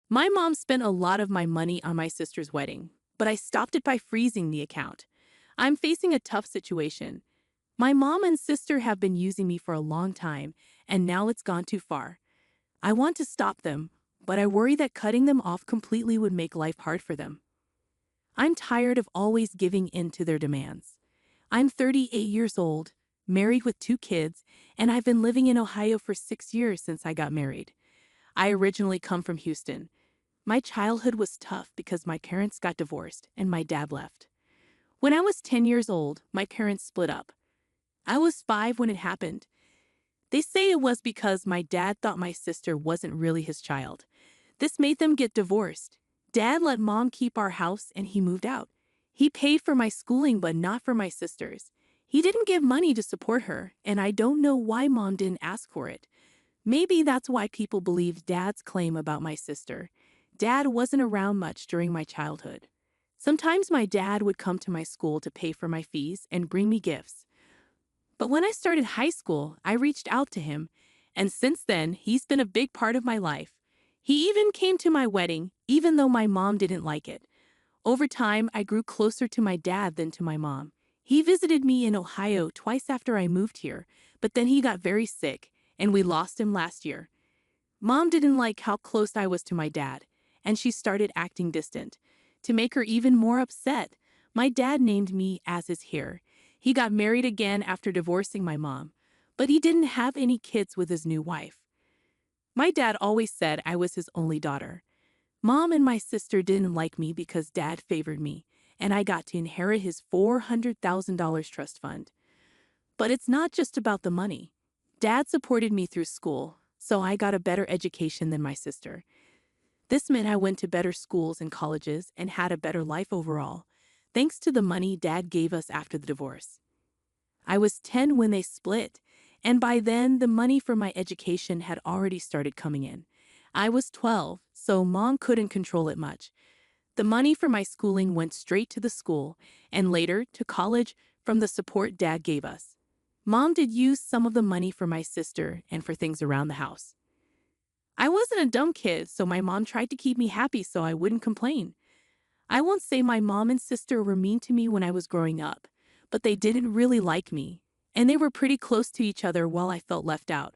My mom spent a lot of my money on my sister's wedding, but I stopped it by freezing the account. I'm facing a tough situation. My mom and sister have been using me for a long time, and now it's gone too far. I want to stop them, but I worry that cutting them off completely would make life hard for them. I'm tired of always giving in to their demands. I'm 38 years old, married with 2 kids, and I've been living in Ohio for 6 years since I got married. I originally come from Houston. My childhood was tough because my parents got divorced and my dad left. When I was 10 years old, my parents split up. I was 5 when it happened. They say it was because my dad thought my sister wasn't really his child. This made them get divorced. Dad let mom keep our house and he moved out. He paid for my schooling but not for my sister's. He didn't give money to support her, and I don't know why mom didn't ask for it. Maybe that's why people believe Dad's claim about my sister. Dad wasn't around much during my childhood. Sometimes my dad would come to my school to pay for my fees and bring me gifts. But when I started high school, I reached out to him, and since then, he's been a big part of my life. He even came to my wedding, even though my mom didn't like it. Over time, I grew closer to my dad than to my mom. He visited me in Ohio twice after I moved here, but then he got very sick, and we lost him last year. Mom didn't like how close I was to my dad, and she started acting distant. To make her even more upset, my dad named me as his heir. He got married again after divorcing my mom, but he didn't have any kids with his new wife. My dad always said I was his only daughter. Mom and my sister didn't like me because dad favored me, and I got to inherit his $400,000 trust fund. But it's not just about the money. Dad supported me through school, so I got a better education than my sister. This meant I went to better schools and colleges and had a better life overall, thanks to the money Dad gave us after the divorce. I was 10 when they split, and by then the money for my education had already started coming in. I was 12, so Mom couldn't control it much. The money for my schooling went straight to the school, and later to college from the support Dad gave us. Mom did use some of the money for my sister and for things around the house. I wasn't a dumb kid, so my mom tried to keep me happy so I wouldn't complain. I won't say my mom and sister were mean to me when I was growing up, but they didn't really like me, and they were pretty close to each other while I felt left out.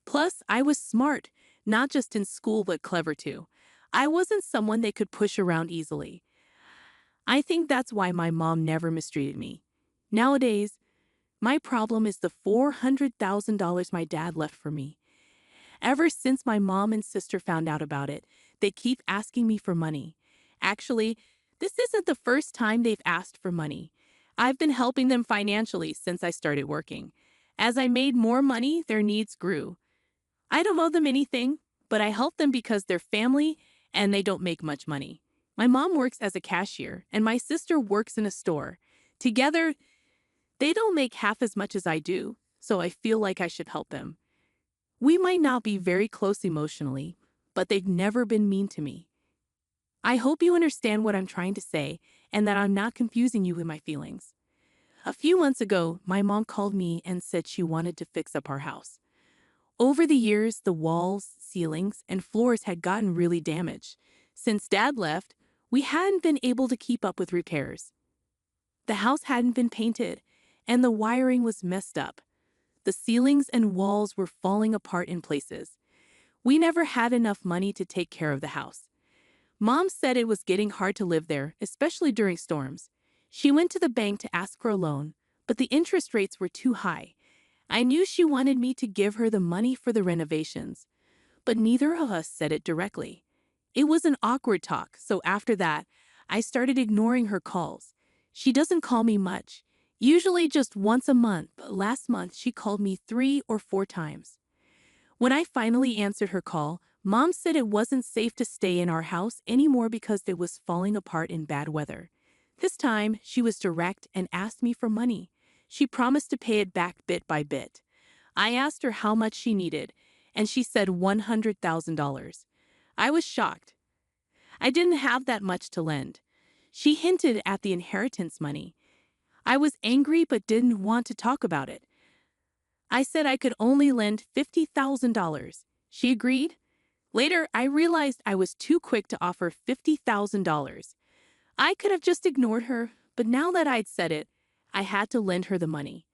Plus, I was smart, not just in school but clever too. I wasn't someone they could push around easily. I think that's why my mom never mistreated me. Nowadays, my problem is the $400,000 my dad left for me. Ever since my mom and sister found out about it, they keep asking me for money. Actually, this isn't the first time they've asked for money. I've been helping them financially since I started working. As I made more money, their needs grew. I don't owe them anything, but I help them because they're family and they don't make much money. My mom works as a cashier and my sister works in a store. Together, they don't make half as much as I do, so I feel like I should help them. We might not be very close emotionally, but they've never been mean to me. I hope you understand what I'm trying to say and that I'm not confusing you with my feelings. A few months ago, my mom called me and said she wanted to fix up our house. Over the years, the walls, ceilings, and floors had gotten really damaged. Since Dad left, we hadn't been able to keep up with repairs. The house hadn't been painted, and the wiring was messed up. The ceilings and walls were falling apart in places. We never had enough money to take care of the house. Mom said it was getting hard to live there, especially during storms. She went to the bank to ask for a loan, but the interest rates were too high. I knew she wanted me to give her the money for the renovations, but neither of us said it directly. It was an awkward talk, so after that, I started ignoring her calls. She doesn't call me much, usually just once a month, but last month she called me 3 or 4 times. When I finally answered her call, Mom said it wasn't safe to stay in our house anymore because it was falling apart in bad weather. This time, she was direct and asked me for money. She promised to pay it back bit by bit. I asked her how much she needed, and she said $100,000. I was shocked. I didn't have that much to lend. She hinted at the inheritance money. I was angry but didn't want to talk about it. I said I could only lend $50,000. She agreed. Later, I realized I was too quick to offer $50,000. I could have just ignored her, but now that I'd said it, I had to lend her the money.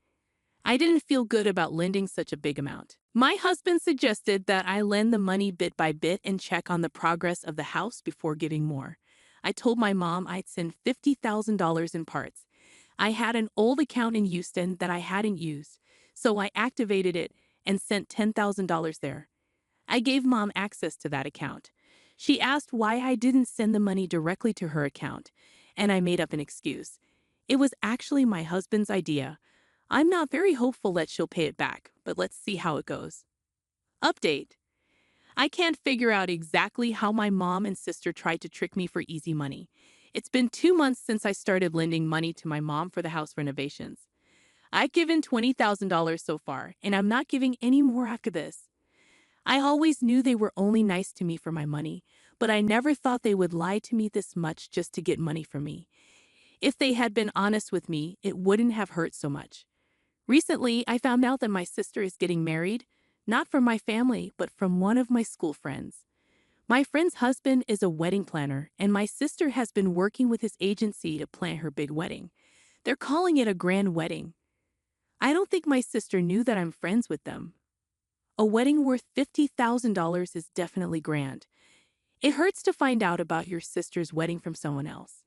I didn't feel good about lending such a big amount. My husband suggested that I lend the money bit by bit and check on the progress of the house before giving more. I told my mom I'd send $50,000 in parts. I had an old account in Houston that I hadn't used, so I activated it and sent $10,000 there. I gave Mom access to that account. She asked why I didn't send the money directly to her account, and I made up an excuse. It was actually my husband's idea. I'm not very hopeful that she'll pay it back, but let's see how it goes. Update. I can't figure out exactly how my mom and sister tried to trick me for easy money. It's been 2 months since I started lending money to my mom for the house renovations. I've given $20,000 so far, and I'm not giving any more after this. I always knew they were only nice to me for my money, but I never thought they would lie to me this much just to get money from me. If they had been honest with me, it wouldn't have hurt so much. Recently, I found out that my sister is getting married, not from my family, but from one of my school friends. My friend's husband is a wedding planner, and my sister has been working with his agency to plan her big wedding. They're calling it a grand wedding. I don't think my sister knew that I'm friends with them. A wedding worth $50,000 is definitely grand. It hurts to find out about your sister's wedding from someone else.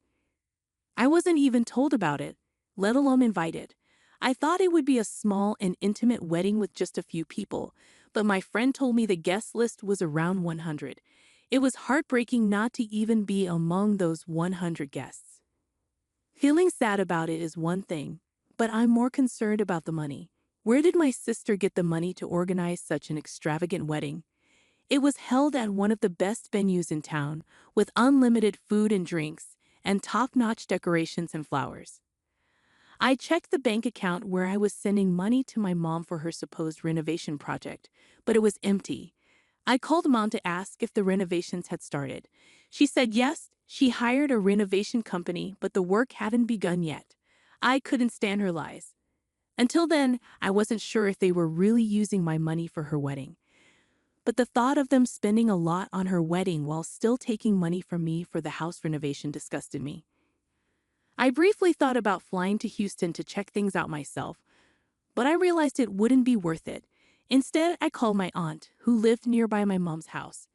I wasn't even told about it, let alone invited. I thought it would be a small and intimate wedding with just a few people, but my friend told me the guest list was around 100. It was heartbreaking not to even be among those 100 guests. Feeling sad about it is one thing, but I'm more concerned about the money. Where did my sister get the money to organize such an extravagant wedding? It was held at one of the best venues in town, with unlimited food and drinks, and top-notch decorations and flowers. I checked the bank account where I was sending money to my mom for her supposed renovation project, but it was empty. I called Mom to ask if the renovations had started. She said yes, she hired a renovation company, but the work hadn't begun yet. I couldn't stand her lies. Until then, I wasn't sure if they were really using my money for her wedding. But the thought of them spending a lot on her wedding while still taking money from me for the house renovation disgusted me. I briefly thought about flying to Houston to check things out myself, but I realized it wouldn't be worth it. Instead, I called my aunt, who lived nearby my mom's house.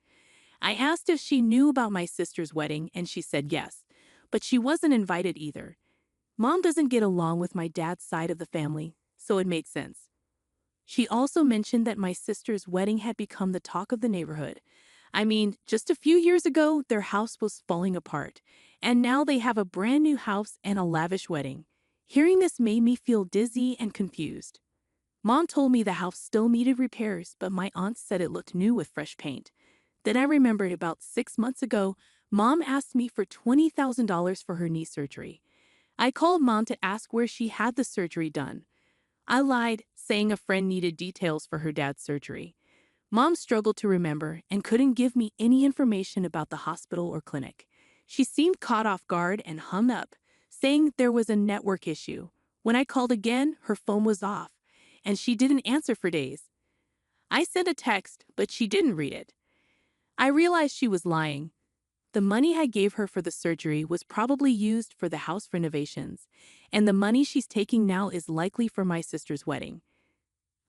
I asked if she knew about my sister's wedding, and she said yes, but she wasn't invited either. Mom doesn't get along with my dad's side of the family, so it made sense. She also mentioned that my sister's wedding had become the talk of the neighborhood. I mean, just a few years ago, their house was falling apart, and now they have a brand new house and a lavish wedding. Hearing this made me feel dizzy and confused. Mom told me the house still needed repairs, but my aunt said it looked new with fresh paint. Then I remembered about 6 months ago, Mom asked me for $20,000 for her knee surgery. I called Mom to ask where she had the surgery done. I lied, saying a friend needed details for her dad's surgery. Mom struggled to remember and couldn't give me any information about the hospital or clinic. She seemed caught off guard and hung up, saying there was a network issue. When I called again, her phone was off, and she didn't answer for days. I sent a text, but she didn't read it. I realized she was lying. The money I gave her for the surgery was probably used for the house renovations, and the money she's taking now is likely for my sister's wedding.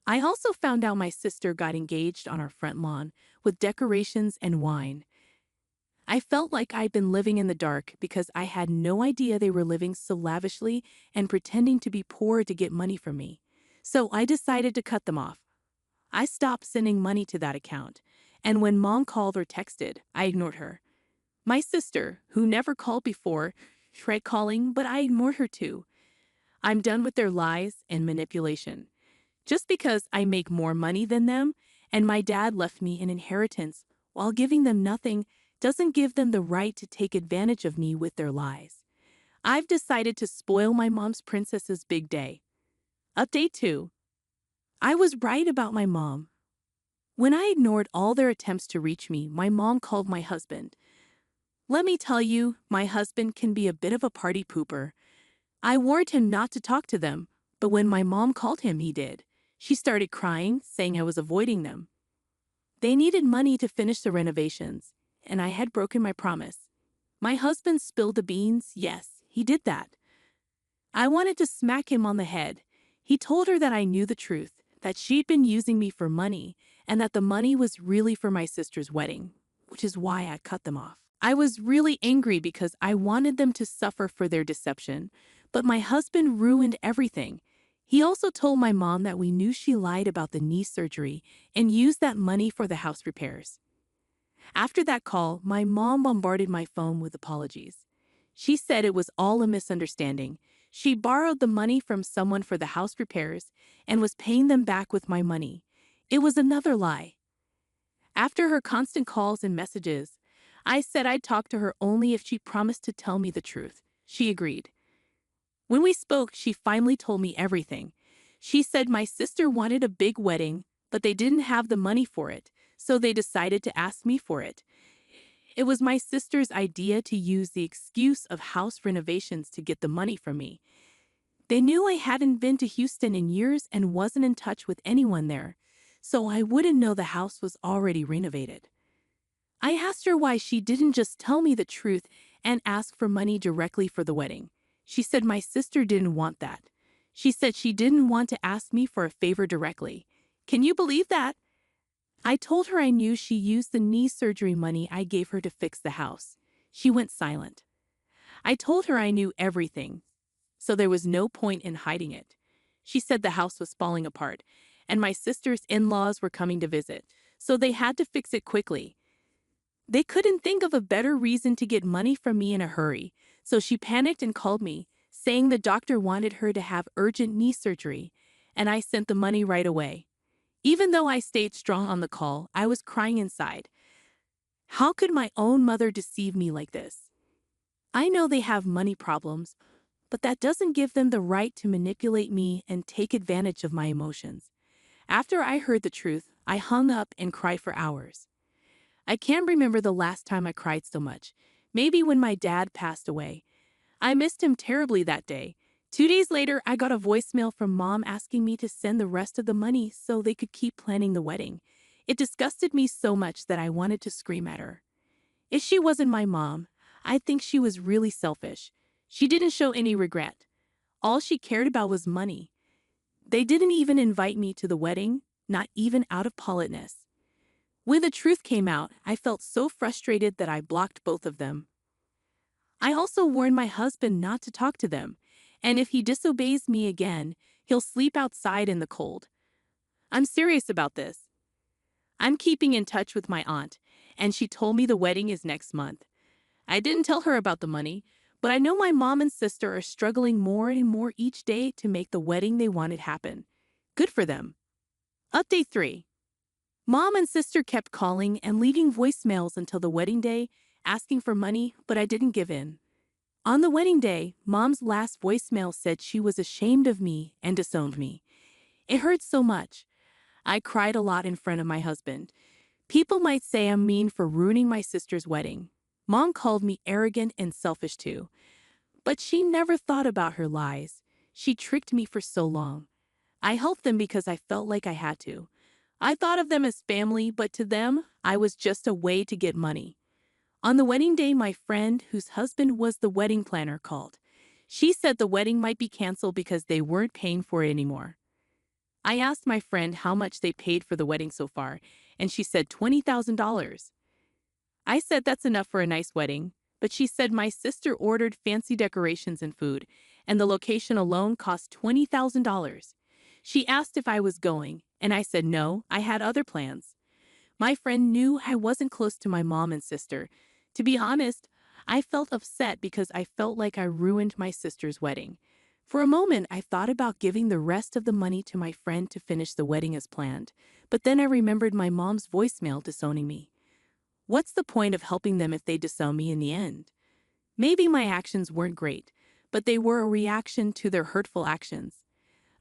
I also found out my sister got engaged on our front lawn with decorations and wine. I felt like I'd been living in the dark because I had no idea they were living so lavishly and pretending to be poor to get money from me. So I decided to cut them off. I stopped sending money to that account, and when Mom called or texted, I ignored her. My sister, who never called before, tried calling, but I ignored her too. I'm done with their lies and manipulation. Just because I make more money than them, and my dad left me an inheritance while giving them nothing, doesn't give them the right to take advantage of me with their lies. I've decided to spoil my mom's princess's big day. Update 2. I was right about my mom. When I ignored all their attempts to reach me, my mom called my husband. Let me tell you, my husband can be a bit of a party pooper. I warned him not to talk to them, but when my mom called him, he did. She started crying, saying I was avoiding them. They needed money to finish the renovations, and I had broken my promise. My husband spilled the beans. Yes, he did that. I wanted to smack him on the head. He told her that I knew the truth, that she'd been using me for money, and that the money was really for my sister's wedding, which is why I cut them off. I was really angry because I wanted them to suffer for their deception, but my husband ruined everything. He also told my mom that we knew she lied about the knee surgery and used that money for the house repairs. After that call, my mom bombarded my phone with apologies. She said it was all a misunderstanding. She borrowed the money from someone for the house repairs and was paying them back with my money. It was another lie. After her constant calls and messages, I said I'd talk to her only if she promised to tell me the truth. She agreed. When we spoke, she finally told me everything. She said my sister wanted a big wedding, but they didn't have the money for it, so they decided to ask me for it. It was my sister's idea to use the excuse of house renovations to get the money from me. They knew I hadn't been to Houston in years and wasn't in touch with anyone there, so I wouldn't know the house was already renovated. I asked her why she didn't just tell me the truth and ask for money directly for the wedding. She said my sister didn't want that. She said she didn't want to ask me for a favor directly. Can you believe that? I told her I knew she used the knee surgery money I gave her to fix the house. She went silent. I told her I knew everything, so there was no point in hiding it. She said the house was falling apart, and my sister's in-laws were coming to visit, so they had to fix it quickly. They couldn't think of a better reason to get money from me in a hurry, so she panicked and called me, saying the doctor wanted her to have urgent knee surgery, and I sent the money right away. Even though I stayed strong on the call, I was crying inside. How could my own mother deceive me like this? I know they have money problems, but that doesn't give them the right to manipulate me and take advantage of my emotions. After I heard the truth, I hung up and cried for hours. I can't remember the last time I cried so much. Maybe when my dad passed away. I missed him terribly that day. 2 days later, I got a voicemail from Mom asking me to send the rest of the money so they could keep planning the wedding. It disgusted me so much that I wanted to scream at her. If she wasn't my mom, I think she was really selfish. She didn't show any regret. All she cared about was money. They didn't even invite me to the wedding, not even out of politeness. When the truth came out, I felt so frustrated that I blocked both of them. I also warned my husband not to talk to them, and if he disobeys me again, he'll sleep outside in the cold. I'm serious about this. I'm keeping in touch with my aunt, and she told me the wedding is next month. I didn't tell her about the money, but I know my mom and sister are struggling more and more each day to make the wedding they wanted happen. Good for them. Update 3. Mom and sister kept calling and leaving voicemails until the wedding day, asking for money, but I didn't give in. On the wedding day, Mom's last voicemail said she was ashamed of me and disowned me. It hurt so much. I cried a lot in front of my husband. People might say I'm mean for ruining my sister's wedding. Mom called me arrogant and selfish too. But she never thought about her lies. She tricked me for so long. I helped them because I felt like I had to. I thought of them as family, but to them, I was just a way to get money. On the wedding day, my friend, whose husband was the wedding planner, called. She said the wedding might be canceled because they weren't paying for it anymore. I asked my friend how much they paid for the wedding so far, and she said $20,000. I said that's enough for a nice wedding, but she said my sister ordered fancy decorations and food, and the location alone cost $20,000. She asked if I was going, and I said no, I had other plans. My friend knew I wasn't close to my mom and sister. To be honest, I felt upset because I felt like I ruined my sister's wedding. For a moment, I thought about giving the rest of the money to my friend to finish the wedding as planned, but then I remembered my mom's voicemail disowning me. What's the point of helping them if they disown me in the end? Maybe my actions weren't great, but they were a reaction to their hurtful actions.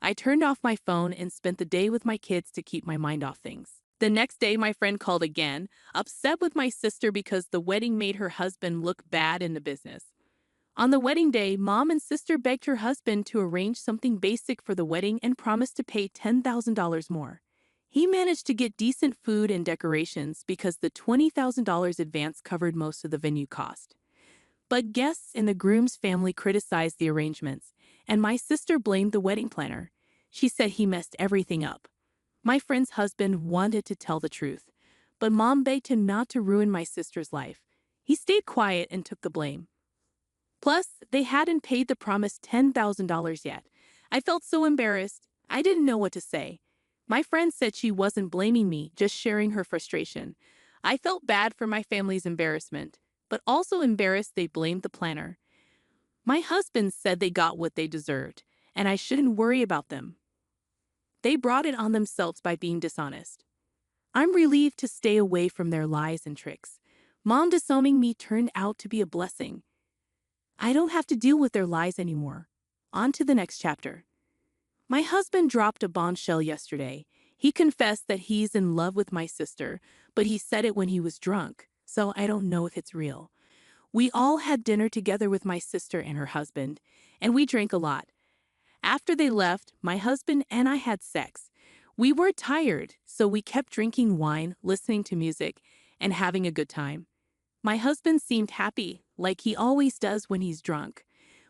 I turned off my phone and spent the day with my kids to keep my mind off things. The next day, my friend called again, upset with my sister because the wedding made her husband look bad in the business. On the wedding day, Mom and sister begged her husband to arrange something basic for the wedding and promised to pay $10,000 more. He managed to get decent food and decorations because the $20,000 advance covered most of the venue cost. But guests and the groom's family criticized the arrangements, and my sister blamed the wedding planner. She said he messed everything up. My friend's husband wanted to tell the truth, but Mom begged him not to ruin my sister's life. He stayed quiet and took the blame. Plus, they hadn't paid the promised $10,000 yet. I felt so embarrassed. I didn't know what to say. My friend said she wasn't blaming me, just sharing her frustration. I felt bad for my family's embarrassment, but also embarrassed they blamed the planner. My husband said they got what they deserved, and I shouldn't worry about them. They brought it on themselves by being dishonest. I'm relieved to stay away from their lies and tricks. Mom disowning me turned out to be a blessing. I don't have to deal with their lies anymore. On to the next chapter. My husband dropped a bombshell yesterday. He confessed that he's in love with my sister, but he said it when he was drunk, so I don't know if it's real. We all had dinner together with my sister and her husband, and we drank a lot. After they left, my husband and I had sex. We were tired, so we kept drinking wine, listening to music, and having a good time. My husband seemed happy, like he always does when he's drunk.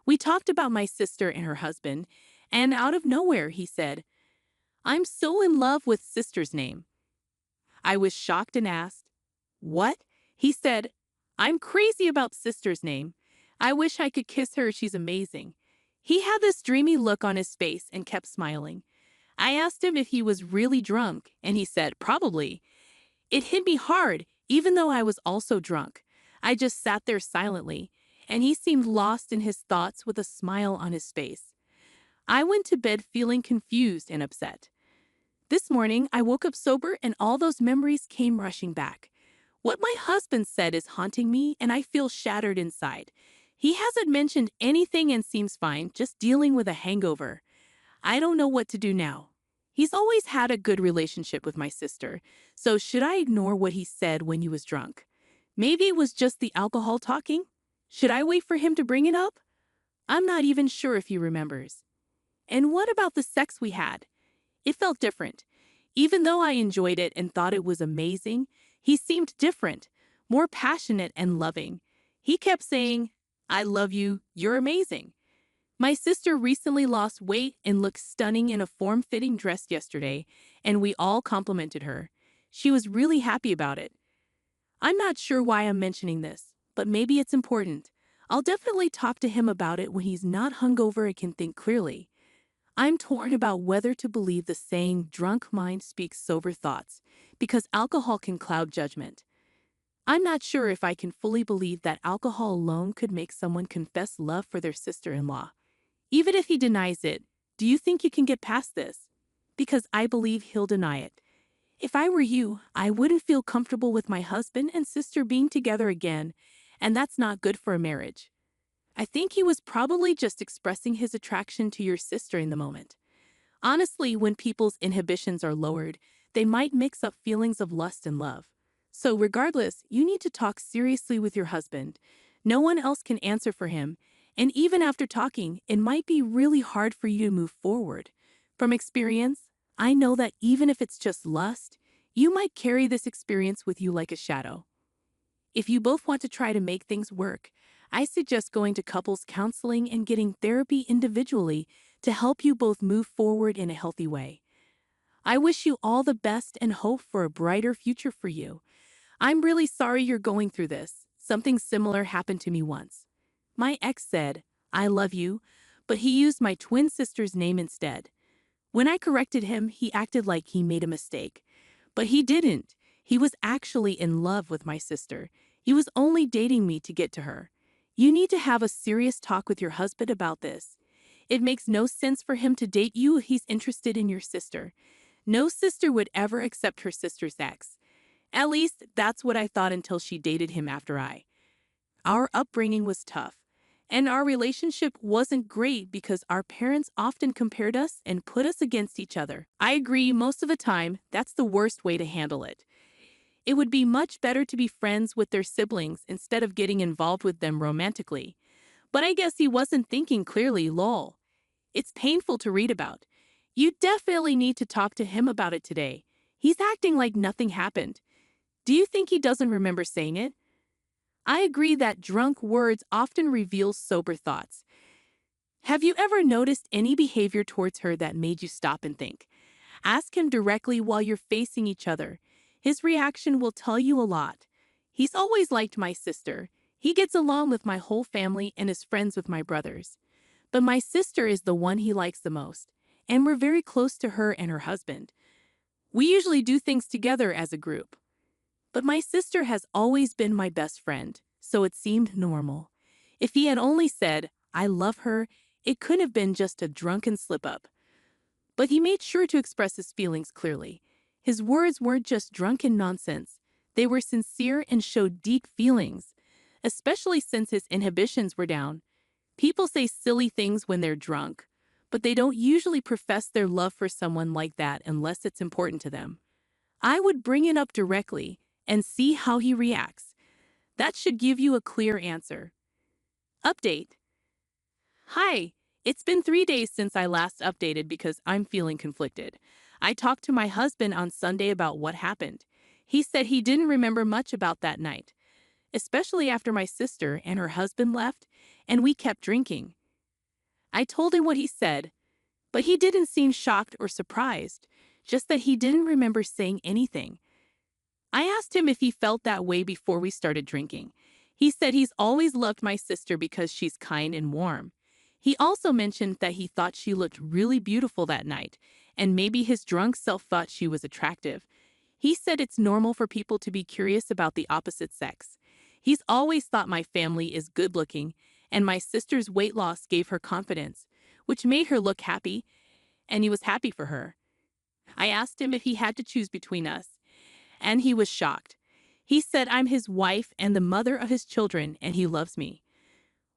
We talked about my sister and her husband, and out of nowhere he said, "I'm so in love with sister's name." I was shocked and asked, "What?" He said, "I'm crazy about sister's name. I wish I could kiss her, she's amazing." He had this dreamy look on his face and kept smiling. I asked him if he was really drunk, and he said, "Probably." It hit me hard, even though I was also drunk. I just sat there silently, and he seemed lost in his thoughts with a smile on his face. I went to bed feeling confused and upset. This morning, I woke up sober and all those memories came rushing back. What my husband said is haunting me, and I feel shattered inside. He hasn't mentioned anything and seems fine, just dealing with a hangover. I don't know what to do now. He's always had a good relationship with my sister, so should I ignore what he said when he was drunk? Maybe it was just the alcohol talking? Should I wait for him to bring it up? I'm not even sure if he remembers. And what about the sex we had? It felt different. Even though I enjoyed it and thought it was amazing, he seemed different, more passionate and loving. He kept saying, "I love you, you're amazing." My sister recently lost weight and looked stunning in a form-fitting dress yesterday, and we all complimented her. She was really happy about it. I'm not sure why I'm mentioning this, but maybe it's important. I'll definitely talk to him about it when he's not hungover and can think clearly. I'm torn about whether to believe the saying, "drunk mind speaks sober thoughts," because alcohol can cloud judgment. I'm not sure if I can fully believe that alcohol alone could make someone confess love for their sister-in-law. Even if he denies it, do you think you can get past this? Because I believe he'll deny it. If I were you, I wouldn't feel comfortable with my husband and sister being together again, and that's not good for a marriage. I think he was probably just expressing his attraction to your sister in the moment. Honestly, when people's inhibitions are lowered, they might mix up feelings of lust and love. So regardless, you need to talk seriously with your husband. No one else can answer for him, and even after talking, it might be really hard for you to move forward. From experience, I know that even if it's just lust, you might carry this experience with you like a shadow. If you both want to try to make things work, I suggest going to couples counseling and getting therapy individually to help you both move forward in a healthy way. I wish you all the best and hope for a brighter future for you. I'm really sorry you're going through this. Something similar happened to me once. My ex said, "I love you," but he used my twin sister's name instead. When I corrected him, he acted like he made a mistake. But he didn't. He was actually in love with my sister. He was only dating me to get to her. You need to have a serious talk with your husband about this. It makes no sense for him to date you if he's interested in your sister. No sister would ever accept her sister's ex. At least, that's what I thought until she dated him after I. Our upbringing was tough, and our relationship wasn't great because our parents often compared us and put us against each other. I agree, most of the time, that's the worst way to handle it. It would be much better to be friends with their siblings instead of getting involved with them romantically. But I guess he wasn't thinking clearly, lol. It's painful to read about. You definitely need to talk to him about it today. He's acting like nothing happened. Do you think he doesn't remember saying it? I agree that drunk words often reveal sober thoughts. Have you ever noticed any behavior towards her that made you stop and think? Ask him directly while you're facing each other. His reaction will tell you a lot. He's always liked my sister. He gets along with my whole family and is friends with my brothers. But my sister is the one he likes the most, and we're very close to her and her husband. We usually do things together as a group. But my sister has always been my best friend, so it seemed normal. If he had only said, "I love her," it couldn't have been just a drunken slip-up. But he made sure to express his feelings clearly. His words weren't just drunken nonsense. They were sincere and showed deep feelings, especially since his inhibitions were down. People say silly things when they're drunk, but they don't usually profess their love for someone like that unless it's important to them. I would bring it up directly and see how he reacts. That should give you a clear answer. Update. Hi, it's been 3 days since I last updated because I'm feeling conflicted. I talked to my husband on Sunday about what happened. He said he didn't remember much about that night, especially after my sister and her husband left and we kept drinking. I told him what he said, but he didn't seem shocked or surprised, just that he didn't remember saying anything. I asked him if he felt that way before we started drinking. He said he's always loved my sister because she's kind and warm. He also mentioned that he thought she looked really beautiful that night, and maybe his drunk self thought she was attractive. He said it's normal for people to be curious about the opposite sex. He's always thought my family is good-looking, and my sister's weight loss gave her confidence, which made her look happy, and he was happy for her. I asked him if he had to choose between us, and he was shocked. He said I'm his wife and the mother of his children, and he loves me.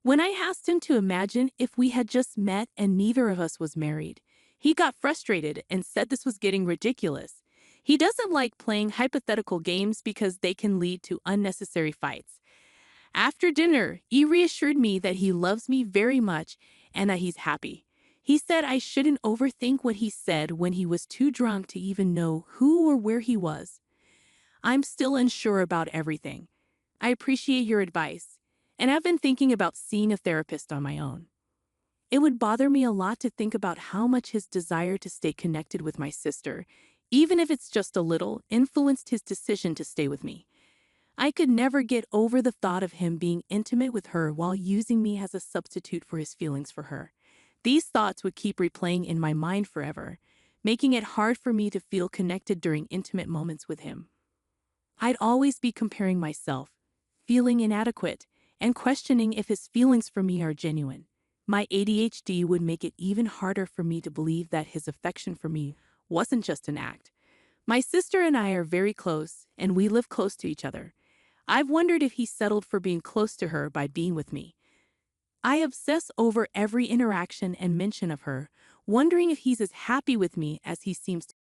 When I asked him to imagine if we had just met and neither of us was married, he got frustrated and said this was getting ridiculous. He doesn't like playing hypothetical games because they can lead to unnecessary fights. After dinner, he reassured me that he loves me very much and that he's happy. He said I shouldn't overthink what he said when he was too drunk to even know who or where he was. I'm still unsure about everything. I appreciate your advice, and I've been thinking about seeing a therapist on my own. It would bother me a lot to think about how much his desire to stay connected with my sister, even if it's just a little, influenced his decision to stay with me. I could never get over the thought of him being intimate with her while using me as a substitute for his feelings for her. These thoughts would keep replaying in my mind forever, making it hard for me to feel connected during intimate moments with him. I'd always be comparing myself, feeling inadequate, and questioning if his feelings for me are genuine. My ADHD would make it even harder for me to believe that his affection for me wasn't just an act. My sister and I are very close, and we live close to each other. I've wondered if he settled for being close to her by being with me. I obsess over every interaction and mention of her, wondering if he's as happy with me as he seems to.